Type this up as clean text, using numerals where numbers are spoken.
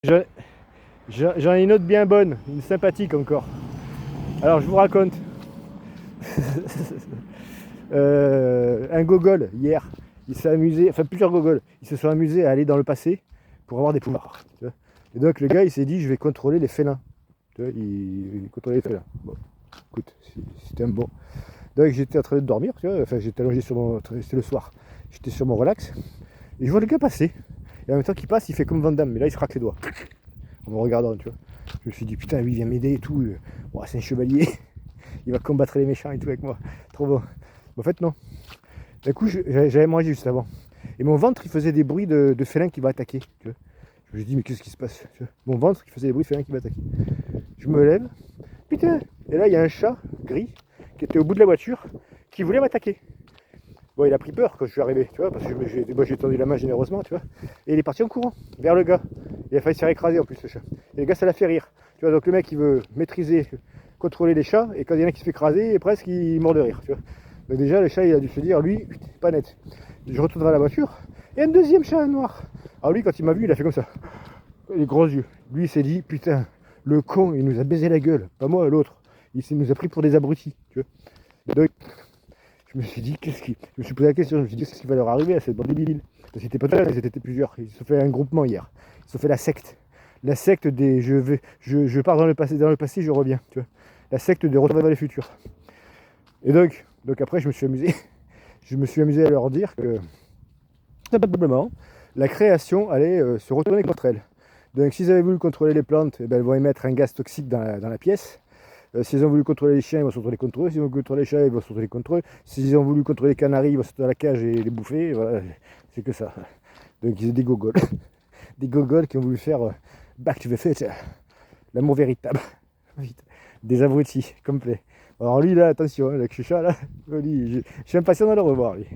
J'en j'en ai une autre bien bonne, une sympathique encore. Alors je vous raconte. Un gogol hier, il s'est amusé, enfin plusieurs gogols, ils se sont amusés à aller dans le passé pour avoir des pouvoirs. Tu vois. Et donc le gars il s'est dit je vais contrôler les félins. Tu vois, il contrôlait les félins. Bon, écoute, c'était un bon. Donc j'étais en train de dormir, tu vois, enfin j'étais allongé sur mon. C'était le soir. J'étais sur mon relax. Et je vois le gars passer. Et en même temps qu'il passe, il fait comme Van Damme, mais là il se craque les doigts. En me regardant, tu vois. Je me suis dit putain lui il vient m'aider et tout. Oh, c'est un chevalier. Il va combattre les méchants et tout avec moi. Trop bon. En fait non. D'un coup j'avais mangé juste avant. Et mon ventre il faisait des bruits de félin qui va attaquer. Tu vois. Je me suis dit mais qu'est-ce qui se passe, tu vois. Mon ventre il faisait des bruits de félin qui va attaquer. Je me lève. Putain. Et là il y a un chat gris qui était au bout de la voiture qui voulait m'attaquer. Bon, il a pris peur quand je suis arrivé, tu vois, parce que moi j'ai tendu la main généreusement, tu vois. Et il est parti en courant vers le gars. Il a failli se faire écraser en plus, le chat. Et le gars, ça l'a fait rire. Tu vois, donc le mec, il veut maîtriser, contrôler les chats, et quand il y en a qui se fait écraser, presque, il mord de rire, tu vois. Donc déjà, le chat, il a dû se dire, lui, pas net. Je retourne vers la voiture, et un deuxième chat noir. Alors lui, quand il m'a vu, il a fait comme ça. Les gros yeux. Lui, il s'est dit, putain, le con, il nous a baisé la gueule. Pas moi, l'autre. Il nous a pris pour des abrutis, tu vois. Donc, je me suis dit, je me suis posé la question, je me suis dit, qu'est-ce qui va leur arriver à cette bande débiles? Parce que c'était pas toi, ils étaient plusieurs. Ils se fait un groupement hier. Ils se fait la secte. La secte des je pars dans le passé, je reviens. Tu vois. La secte des retours vers le futur. Et donc après, je me suis amusé. Je me suis amusé à leur dire que, simplement, la création allait se retourner contre elle. Donc, s'ils avaient voulu contrôler les plantes, eh ben, elles vont émettre un gaz toxique dans la pièce. S'ils ont voulu contrôler les chiens, ils vont se retourner contre eux. S'ils ont voulu contrôler les chats, ils vont se retourner contre eux. S'ils ont voulu contrôler les canaris, ils vont sauter dans la cage et les bouffer. Voilà, c'est que ça. Donc, ils ont des gogols. Des gogols qui ont voulu faire Back to the Future. L'amour véritable. Des abrutis, complet. Alors, lui, là, attention, avec ce chat, là, lui, je suis impatient de le revoir, lui.